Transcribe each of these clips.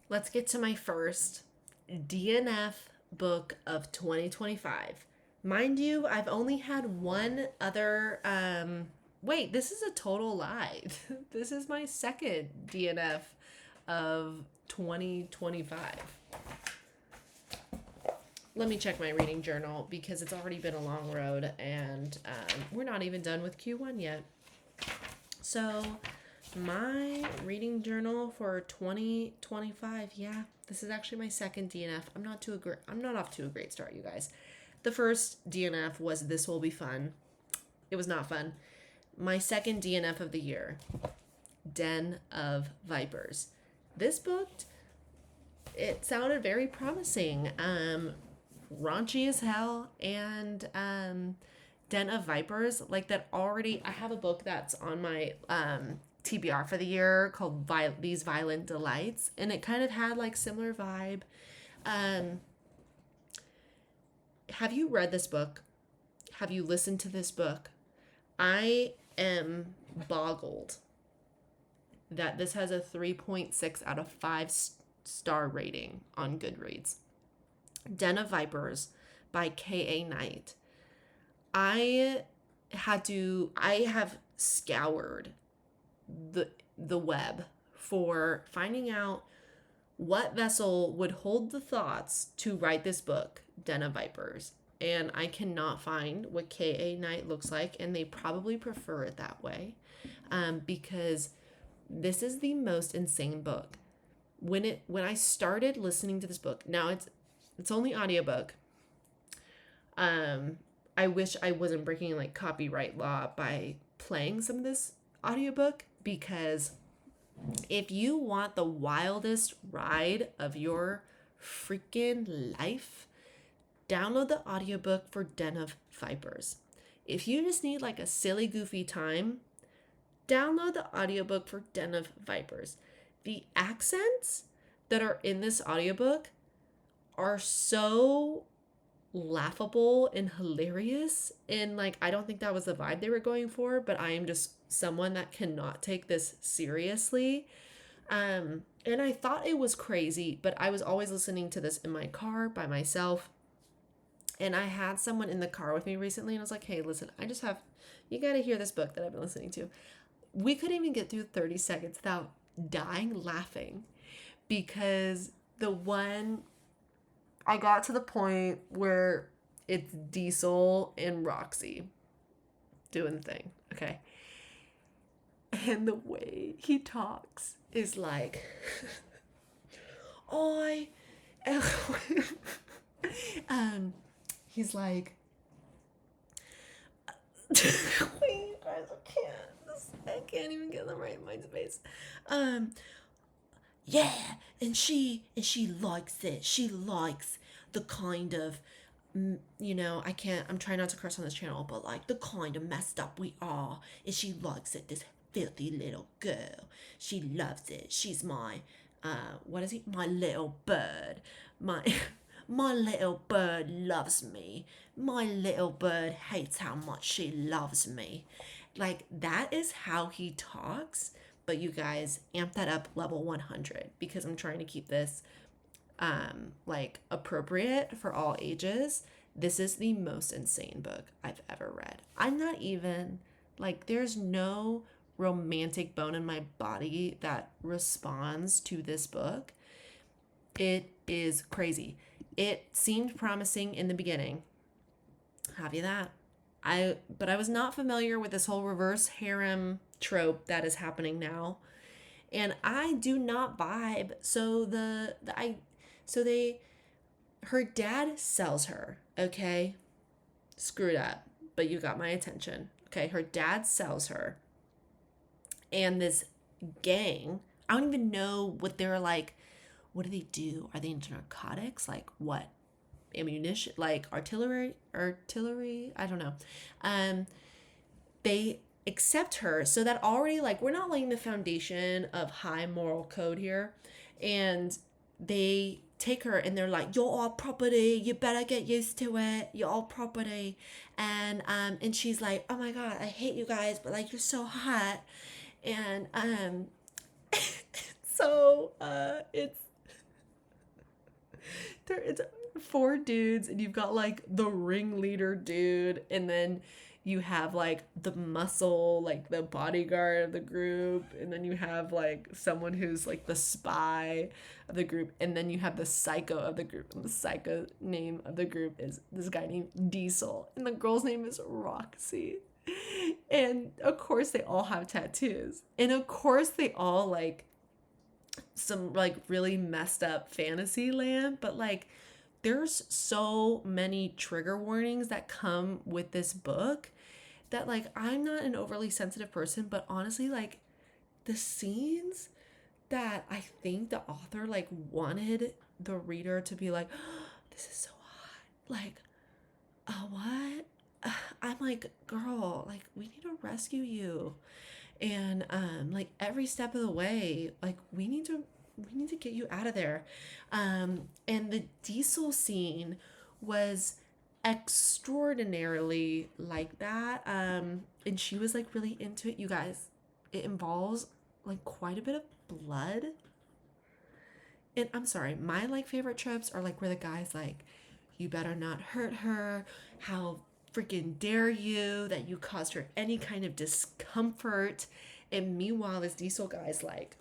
let's get to my first DNF book of 2025. Mind you, I've only had one other. Wait, this is a total lie. This is my second DNF of 2025. Let me check my reading journal because it's already been a long road and we're not even done with Q1 yet. So, my reading journal for 2025, yeah, this is actually my second DNF. I'm not off to a great start, you guys. The first DNF was This Will Be Fun. It was not fun. My second DNF of the year, Den of Vipers. This book, it sounded very promising. Raunchy as hell, and Den of Vipers, like that already. I have a book that's on my TBR for the year called These Violent Delights, and it kind of had like similar vibe. Have you read this book? Have you listened to this book? I am boggled that this has a 3.6 out of 5 star rating on Goodreads. Den of Vipers by K.A. Knight. I have scoured the web for finding out what vessel would hold the thoughts to write this book, Den of Vipers. And I cannot find what K.A. Knight looks like, and they probably prefer it that way, because this is the most insane book. When I started listening to this book, now it's only audiobook. I wish I wasn't breaking like copyright law by playing some of this audiobook, because if you want the wildest ride of your freaking life, download the audiobook for Den of Vipers. If you just need like a silly, goofy time, download the audiobook for Den of Vipers. The accents that are in this audiobook are so laughable and hilarious, and like I don't think that was the vibe they were going for, but I am just someone that cannot take this seriously. And I thought it was crazy, but I was always listening to this in my car by myself. And I had someone in the car with me recently, and I was like, hey, listen, you got to hear this book that I've been listening to. We couldn't even get through 30 seconds without dying laughing, because I got to the point where it's Diesel and Roxy doing the thing, okay? And the way he talks is like, I, he's like, wait, guys, I can't even get in the right mind space. Yeah, and she likes it. She likes the kind of, I'm trying not to curse on this channel, but like the kind of messed up we are, and she likes it. This filthy little girl, she loves it. She's my, what is he? My little bird. My little bird loves me. My little bird hates how much she loves me. Like, that is how he talks. But you guys, amp that up level 100, because I'm trying to keep this like appropriate for all ages. This is the most insane book I've ever read. I'm not even like, there's no romantic bone in my body that responds to this book. It is crazy. It seemed promising in the beginning. Have you that? But I was not familiar with this whole reverse harem trope that is happening now, and I do not vibe. So her dad sells her. Okay, screwed up, but you got my attention. Okay, her dad sells her, and this gang. I don't even know what they're like. What do they do? Are they into narcotics? Like what? Ammunition, like artillery, I don't know. They accept her, so that already, like, we're not laying the foundation of high moral code here. And they take her, and they're like, you're our property, you better get used to it, you're all property. And she's like, oh my god, I hate you guys, but like, you're so hot. And so it's It's four dudes, and you've got like the ringleader dude, and then you have like the muscle, like the bodyguard of the group, and then you have like someone who's like the spy of the group, and then you have the psycho of the group. And the psycho name of the group is this guy named Diesel, and the girl's name is Roxy. And of course, they all have tattoos, and of course, they all like some like really messed up fantasy land, but like there's so many trigger warnings that come with this book that like I'm not an overly sensitive person, but honestly like the scenes that I think the author like wanted the reader to be like, oh, this is so hot, like, what, I'm like, girl, like we need to rescue you, and like every step of the way, like we need to get you out of there. And the Diesel scene was extraordinarily like that. And she was like really into it, you guys. It involves like quite a bit of blood. And I'm sorry, my like favorite tropes are like where the guy's like, you better not hurt her, how freaking dare you, that you caused her any kind of discomfort. And meanwhile this Diesel guy's like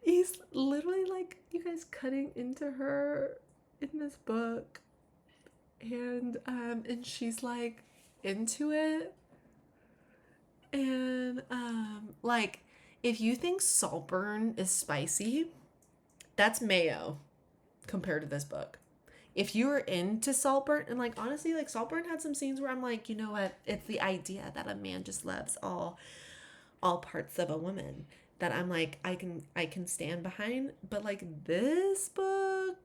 he's literally like, you guys, cutting into her in this book, and she's like into it. And like if you think Saltburn is spicy, that's mayo compared to this book. If you were into Saltburn, and like honestly, like Saltburn had some scenes where I'm like, you know what? It's the idea that a man just loves all parts of a woman that I'm like, I can stand behind. But like this book,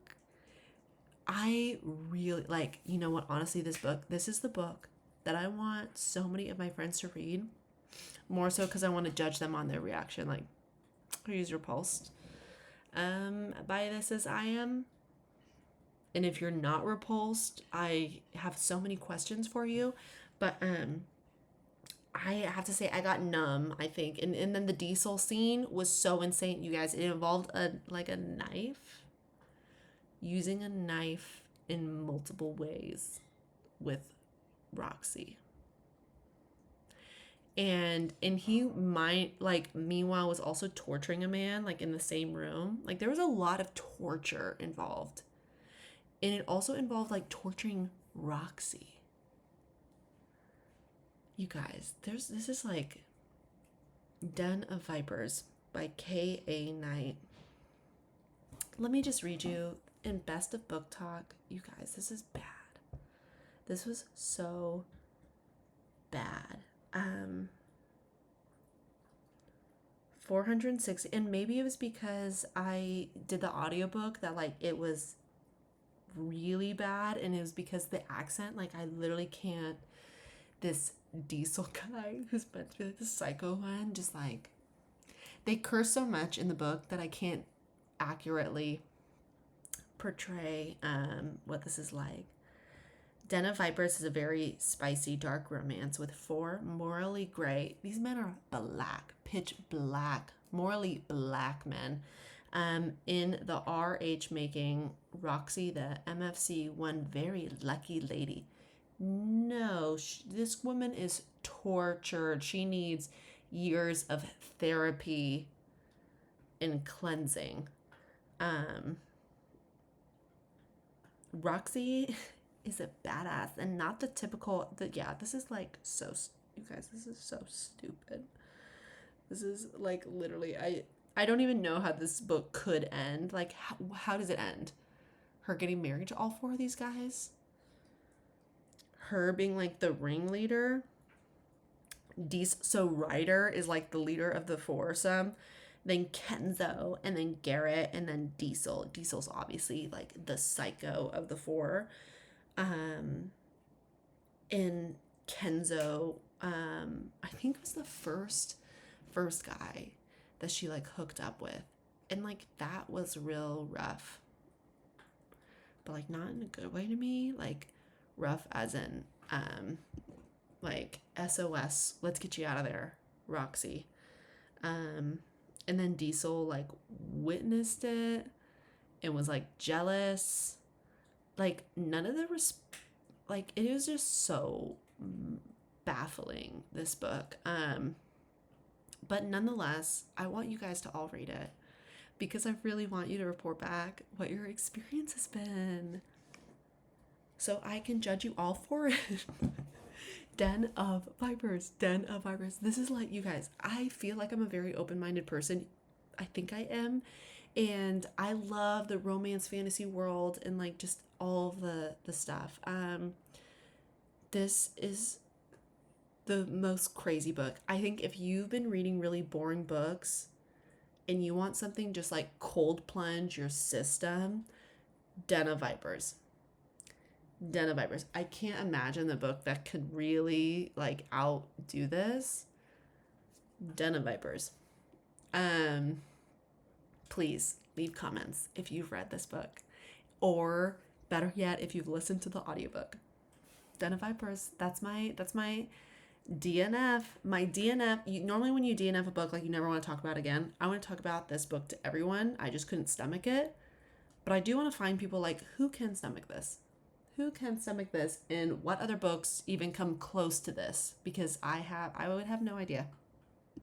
I really like, you know what? Honestly, this is the book that I want so many of my friends to read. More so because I want to judge them on their reaction. Like, are you repulsed by this as I am? And if you're not repulsed, I have so many questions for you. But I have to say I got numb, I think. And then the Diesel scene was so insane, you guys. It involved a knife. Using a knife in multiple ways with Roxy. And he might like meanwhile was also torturing a man like in the same room. Like there was a lot of torture involved. And it also involved like torturing Roxy. You guys, this is like Den of Vipers by K.A. Knight. Let me just read you in Best of Book Talk. You guys, this is bad. This was so bad. 460, and maybe it was because I did the audiobook that like it was really bad, and it was because the accent, like I literally can't. This Diesel guy who's meant to be like the psycho one, just like they curse so much in the book that I can't accurately portray what this is like. Den of Vipers is a very spicy, dark romance with four morally gray. These men are black, pitch black, morally black men. In the RH making, Roxy, the MFC, one very lucky lady. No, this woman is tortured. She needs years of therapy and cleansing. Roxy is a badass and not the typical. This is like so. You guys, this is so stupid. This is like literally. I don't even know how this book could end. Like, how does it end? Her getting married to all four of these guys? Her being like the ringleader? So Ryder is like the leader of the foursome. Then Kenzo, and then Garrett, and then Diesel. Diesel's obviously like the psycho of the four. And Kenzo, I think was the first guy that she like hooked up with, and like that was real rough, but like not in a good way to me, like rough as in like SOS, let's get you out of there, Roxy. And then Diesel like witnessed it and was like jealous. Like none of the like it was just so baffling, this book. But nonetheless, I want you guys to all read it because I really want you to report back what your experience has been so I can judge you all for it. Den of Vipers. Den of Vipers. This is like, you guys, I feel like I'm a very open-minded person. I think I am. And I love the romance fantasy world and like just all of the stuff. This is the most crazy book. I think if you've been reading really boring books and you want something just like cold plunge your system, Den of Vipers. Den of Vipers. I can't imagine the book that could really like outdo this. Den of Vipers. Please leave comments if you've read this book, or better yet, if you've listened to the audiobook. Den of Vipers. That's my DNF. My DNF. Normally when you DNF a book, like you never want to talk about it again. I want to talk about this book to everyone. I just couldn't stomach it. But I do want to find people like, who can stomach this? Who can stomach this? And what other books even come close to this? Because I would have no idea.